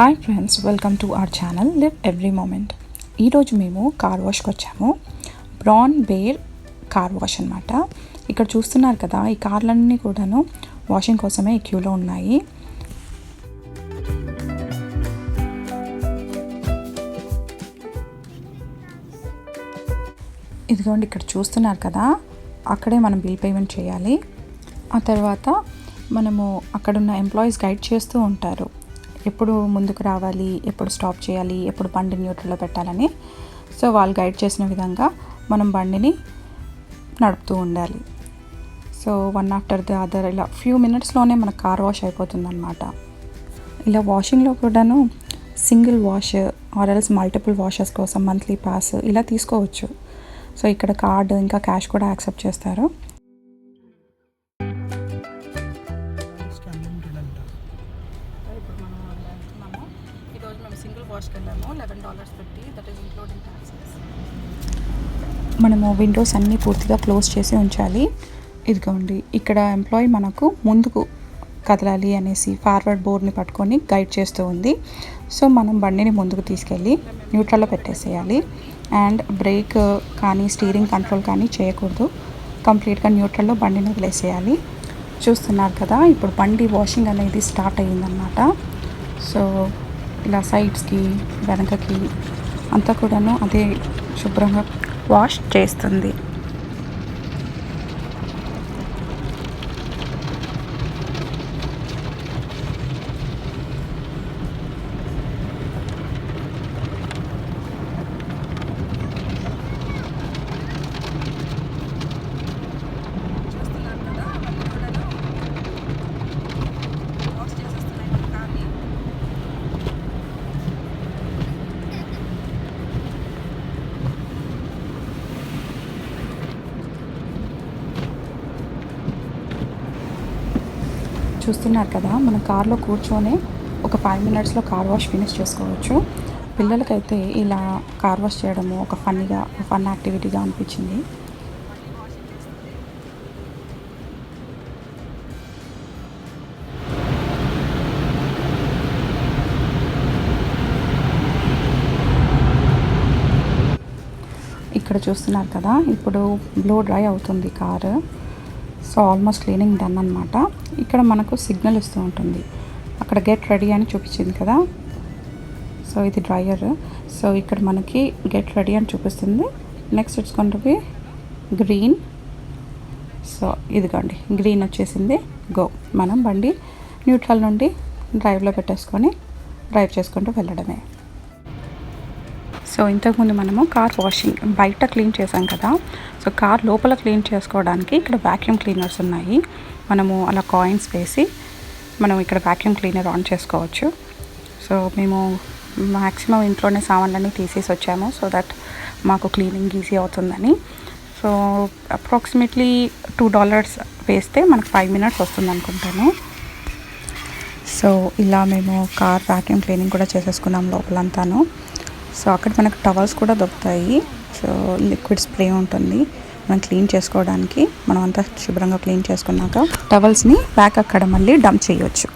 Hi friends, welcome to our channel live every moment. ఈరోజు మేము car వాష్కి వచ్చాము. Brown bear car wash అనమాట. ఇక్కడ చూస్తున్నారు కదా, ఈ కార్లన్నీ కూడాను వాషింగ్ కోసమే ఈ క్యూలో ఉన్నాయి. ఇదిగోండి, ఇక్కడ చూస్తున్నారు కదా, అక్కడే మనం బిల్ పేమెంట్ చేయాలి. ఆ తర్వాత మనము అక్కడున్న ఎంప్లాయీస్ గైడ్ చేస్తూ ఉంటారు, ఎప్పుడు ముందుకు రావాలి, ఎప్పుడు స్టాప్ చేయాలి, ఎప్పుడు బండి న్యూట్రల్లో పెట్టాలని. సో వాళ్ళు గైడ్ చేసిన విధంగా మనం బండిని నడుపుతూ ఉండాలి. So one after the other ఇలా ఫ్యూ మినిట్స్లోనే మన కార్ వాష్ అయిపోతుందన్నమాట. ఇలా వాషింగ్లో కూడాను సింగిల్ వాష్ ఆర్ఎల్స్ మల్టిపుల్ వాషెస్ కోసం మంత్లీ పాస్ ఇలా తీసుకోవచ్చు. సో ఇక్కడ కార్డు ఇంకా క్యాష్ కూడా యాక్సెప్ట్ చేస్తారు. సింగిల్ వాష్కి వెళ్ళాము, $11 పెట్టి, దట్ ఈస్ ఇంక్లూడింగ్ ట్యాక్సెస్. మనము విండోస్ అన్నీ పూర్తిగా క్లోజ్ చేసి ఉంచాలి. ఇదిగోండి, ఇక్కడ ఎంప్లాయీ మనకు ముందుకు కదలాలి అనేసి ఫార్వర్డ్ బోర్డ్ని పట్టుకొని గైడ్ చేస్తూ ఉంది. సో మనం బండిని ముందుకు తీసుకెళ్ళి న్యూట్రల్లో పెట్టేసేయాలి. అండ్ బ్రేక్ కానీ స్టీరింగ్ కంట్రోల్ కానీ చేయకూడదు. కంప్లీట్గా న్యూట్రల్లో బండిని వదిలేసేయాలి. చూస్తున్నారు కదా, ఇప్పుడు బండి వాషింగ్ అనేది స్టార్ట్ అయ్యిందన్నమాట. సో ఇలా సైడ్స్కి వెనకకి అంతా కూడాను అదే శుభ్రంగా వాష్ చేస్తుంది. చూస్తున్నారు కదా, మన కార్లో కూర్చొని ఒక 5 మినిట్స్లో కార్ వాష్ ఫినిష్ చేసుకోవచ్చు. పిల్లలకైతే ఇలా కార్ వాష్ చేయడము ఒక ఫన్ యాక్టివిటీగా అనిపించింది. ఇక్కడ చూస్తున్నారు కదా, ఇప్పుడు బ్లో డ్రై అవుతుంది car. So almost cleaning done అనమాట. ఇక్కడ మనకు సిగ్నల్ ఇస్తూ ఉంటుంది, అక్కడ గెట్ రెడీ అని చూపించింది కదా. సో ఇది డ్రైయర్. సో ఇక్కడ మనకి గెట్ రెడీ అని చూపిస్తుంది. Next it's going to be green. So ఇదిగోండి, గ్రీన్ వచ్చేసింది. గో. మనం బండి న్యూట్రల్ నుండి డ్రైవ్లో పెట్టేసుకొని డ్రైవ్ చేసుకుంటూ వెళ్ళడమే. సో ఇంతకుముందు మనము కార్ వాషింగ్ బయట క్లీన్ చేసాం కదా. సో కార్ లోపల క్లీన్ చేసుకోవడానికి ఇక్కడ వ్యాక్యూమ్ క్లీనర్స్ ఉన్నాయి. మనము అలా కాయిన్స్ వేసి మనం ఇక్కడ వ్యాక్యూమ్ క్లీనర్ ఆన్ చేసుకోవచ్చు. సో మేము మ్యాక్సిమం ఇంట్లోనే సామాన్లన్నీ తీసేసి వచ్చాము, సో దట్ మాకు క్లీనింగ్ ఈజీ అవుతుందని. సో అప్రాక్సిమేట్లీ $2 వేస్తే మనకు 5 మినిట్స్ వస్తుంది అనుకుంటాను. సో ఇలా మేము కార్ వ్యాక్యూమ్ క్లీనింగ్ కూడా చేసేసుకున్నాం లోపలంతాను. సో అక్కడ మనకు టవల్స్ కూడా దొరుకుతాయి. సో లిక్విడ్ స్ప్రే ఉంటుంది మనం క్లీన్ చేసుకోవడానికి. మనం అంతా శుభ్రంగా క్లీన్ చేసుకున్నాక టవల్స్ని బ్యాక్ అక్కడ మళ్ళీ డంప్ చేయొచ్చు.